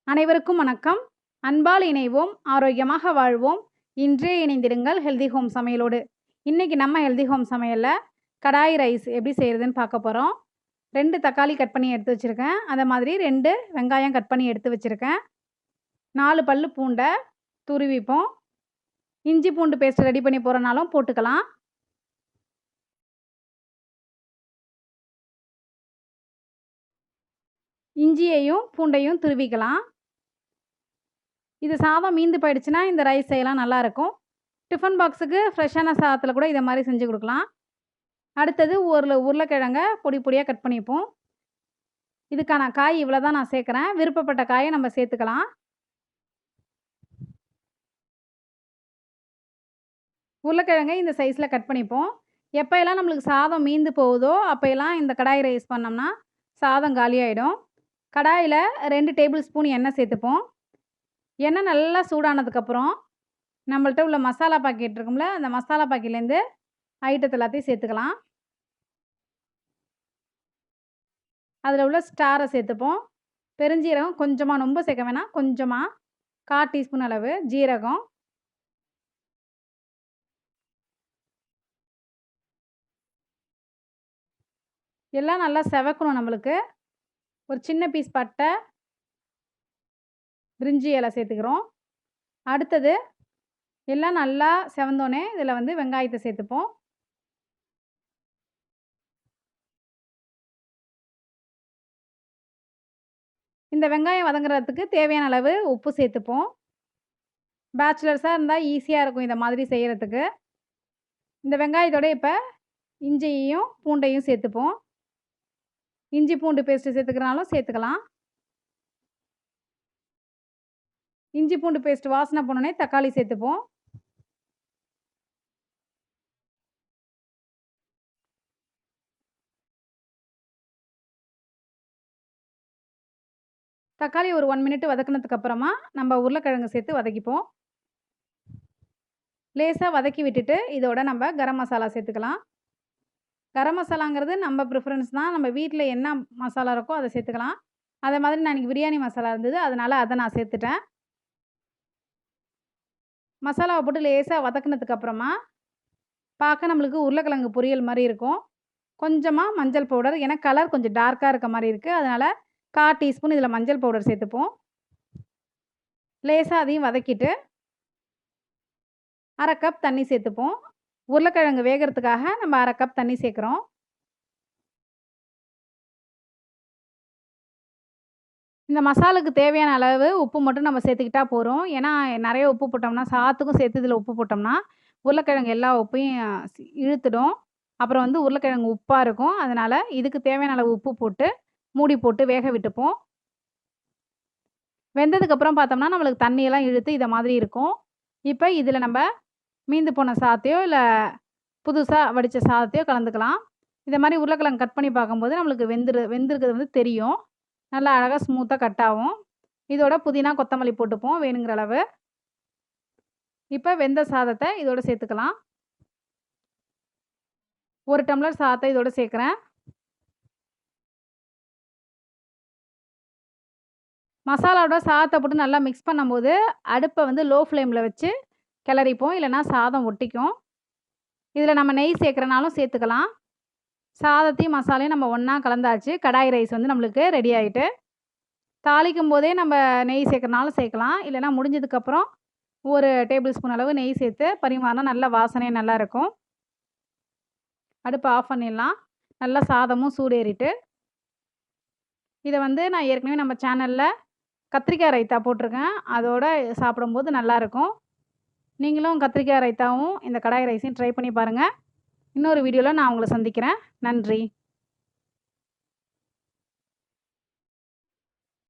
அனைவருக்கும் வணக்கம். அன்பால் இணைவோம், ஆரோக்கியமாக வாழ்வோம். இன்றே இணைந்திடுங்கள் ஹெல்தி ஹோம் சமையலோடு. இன்னைக்கு நம்ம ஹெல்தி ஹோம் சமையல்ல கடாய் ரைஸ் எப்படி செய்கிறதுன்னு பார்க்க போகிறோம். 2 தக்காளி கட் பண்ணி எடுத்து வச்சுருக்கேன். அதே மாதிரி 2 வெங்காயம் கட் பண்ணி எடுத்து வச்சுருக்கேன். 4 பல்லு பூண்டை துருவிப்போம். இஞ்சி பூண்டு பேஸ்ட் ரெடி பண்ணி போகிறனாலும் போட்டுக்கலாம். இஞ்சியையும் பூண்டையும் துருவிக்கலாம். இது சாதம் மீந்து போயிடுச்சுன்னா இந்த ரைஸ் செய்யலாம், நல்லாயிருக்கும். டிஃபன் பாக்ஸுக்கு ஃப்ரெஷ்ஷான சாதத்தில் கூட இதை மாதிரி செஞ்சு கொடுக்கலாம். அடுத்தது ஒரு உருளைக்கிழங்க பொடி பொடியாக கட் பண்ணிப்போம். இதுக்கான காய் இவ்வளோ தான் நான் சேர்க்குறேன். விருப்பப்பட்ட காயை நம்ம சேர்த்துக்கலாம். உருளைக்கிழங்கை இந்த சைஸில் கட் பண்ணிப்போம். எப்போயெல்லாம் நம்மளுக்கு சாதம் மீந்து போகுதோ அப்போயெல்லாம் இந்த கடாய் ரைஸ் பண்ணோம்னா சாதம் காலியாகிடும். கடாயில் 2 டேபிள் ஸ்பூன் எண்ணெய் சேர்த்துப்போம். எண்ணெய் நல்லா சூடானதுக்கப்புறம் நம்மள்ட்ட உள்ள மசாலா பாக்கெட் இருக்கும்ல, அந்த மசாலா பாக்கெட்லேருந்து ஐட்டத்தை எல்லாத்தையும் சேர்த்துக்கலாம். அதில் உள்ள ஸ்டாரை சேர்த்துப்போம். பெருஞ்சீரகம் கொஞ்சமாக, ரொம்ப சேர்க்க வேணாம், கொஞ்சமாக 1/4 டீஸ்பூன் அளவு ஜீரகம், எல்லாம் நல்லா செவக்கணும். நம்மளுக்கு ஒரு சின்ன பீஸ் பட்டை, பிரிஞ்சி இலை சேர்த்துக்கிறோம். அடுத்தது எல்லாம் நல்லா செவந்தோடனே இதில் வந்து வெங்காயத்தை சேர்த்துப்போம். இந்த வெங்காயம் வதங்குறதுக்கு தேவையான அளவு உப்பு சேர்த்துப்போம். பேச்சுலர்ஸாக இருந்தால் ஈஸியாக இருக்கும் இதை மாதிரி செய்கிறதுக்கு. இந்த வெங்காயத்தோட இப்போ இஞ்சியையும் பூண்டையும் சேர்த்துப்போம். இஞ்சி பூண்டு பேஸ்ட்டு சேர்த்துக்கிறனாலும் சேர்த்துக்கலாம். இஞ்சி பூண்டு பேஸ்ட் வாசனை போனோடனே தக்காளி சேர்த்துப்போம். தக்காளி ஒரு 1 மினிட் வதக்கினதுக்கு அப்புறமா நம்ம உருளைக்கிழங்கு சேர்த்து வதக்கிப்போம். லேசாக வதக்கி விட்டுட்டு இதோட நம்ம கரம் மசாலா சேர்த்துக்கலாம். கரம் மசாலாங்கிறது நம்ம ப்ரிஃபரன்ஸ் தான். நம்ம வீட்டில் என்ன மசாலா இருக்கோ அதை சேர்த்துக்கலாம். அதே மாதிரி நான் இன்றைக்கி பிரியாணி மசாலா இருந்தது, அதனால் அதை நான் சேர்த்துட்டேன். மசாலாவை போட்டு லேசாக வதக்கினதுக்கு அப்புறமா பார்க்க நம்மளுக்கு உருளைக்கிழங்கு பொரியல் மாதிரி இருக்கும். கொஞ்சமாக மஞ்சள் பவுடர், ஏன்னா கலர் கொஞ்சம் டார்க்காக இருக்க மாதிரி இருக்குது, அதனால் 1/4 டீஸ்பூன் இதில் மஞ்சள் பவுடர் சேர்த்துப்போம். லேசாக அதையும் வதக்கிட்டு 1/2 கப் தண்ணி சேர்த்துப்போம். உருளைக்கிழங்கு வேகிறதுக்காக நம்ம 1/2 கப் தண்ணி சேர்க்குறோம். இந்த மசாலுக்கு தேவையான அளவு உப்பு மட்டும் நம்ம சேர்த்துக்கிட்டா போகிறோம். ஏன்னா நிறைய உப்பு போட்டோம்னா, சாதத்துக்கும் சேர்த்து இதில் உப்பு போட்டோம்னா உருளைக்கிழங்கு எல்லா உப்பையும் இழுத்துடும். அப்புறம் வந்து உருளைக்கிழங்கு உப்பாக இருக்கும். அதனால் இதுக்கு தேவையான அளவு உப்பு போட்டு மூடி போட்டு வேக விட்டுப்போம். வெந்ததுக்கப்புறம் பார்த்தோம்னா நம்மளுக்கு தண்ணியெல்லாம் இழுத்து இதை மாதிரி இருக்கும். இப்போ இதில் நம்ம மீந்து போன சாதத்தையோ இல்லை புதுசாக வடித்த சாதத்தையோ கலந்துக்கலாம். இதை மாதிரி உருளைக்கிழங்கு கட் பண்ணி பார்க்கும்போது நம்மளுக்கு வெந்திருக்கிறது வந்து தெரியும். நல்லா அழகாக ஸ்மூத்தாக கட் ஆகும். இதோட புதினா கொத்தமல்லி போட்டுப்போம் வேணுங்கிற அளவு. இப்போ வெந்த சாதத்தை இதோட சேர்த்துக்கலாம். 1 டம்ளர் சாதத்தை இதோட சேர்க்குறேன். மசாலாவோட சாதத்தை போட்டு நல்லா மிக்ஸ் பண்ணும்போது அடுப்பை வந்து லோ ஃப்ளேமில் வச்சு கிளறிப்போம், இல்லைனா சாதம் ஒட்டிக்கும். இதில் நம்ம நெய் சேர்க்குறனாலும் சேர்த்துக்கலாம். சாதத்தையும் மசாலையும் நம்ம ஒன்றா கலந்தாச்சு. கடாய் ரைஸ் வந்து நம்மளுக்கு ரெடி ஆகிட்டு. தாளிக்கும் போதே நம்ம நெய் சேர்க்குறனாலும் சேர்க்கலாம், இல்லைனா முடிஞ்சதுக்கப்புறம் 1 டேபிள் ஸ்பூன் அளவு நெய் சேர்த்து பரிமாறினா நல்ல வாசனையாக நல்லாயிருக்கும். அடுப்பை ஆஃப் பண்ணிடலாம். நல்லா சாதமும் சூடேறிட்டு இதை வந்து நான் ஏற்கனவே நம்ம சேனலில் கத்திரிக்காய் ரைத்தா போட்டிருக்கேன். அதோடு சாப்பிடும்போது நல்லாயிருக்கும். நீங்களும் கத்திரிக்காய் ரைத்தாவும் இந்த கடாய் ரைஸையும் ட்ரை பண்ணி பாருங்கள். இன்னொரு வீடியோவில் நான் உங்களை சந்திக்கிறேன். நன்றி.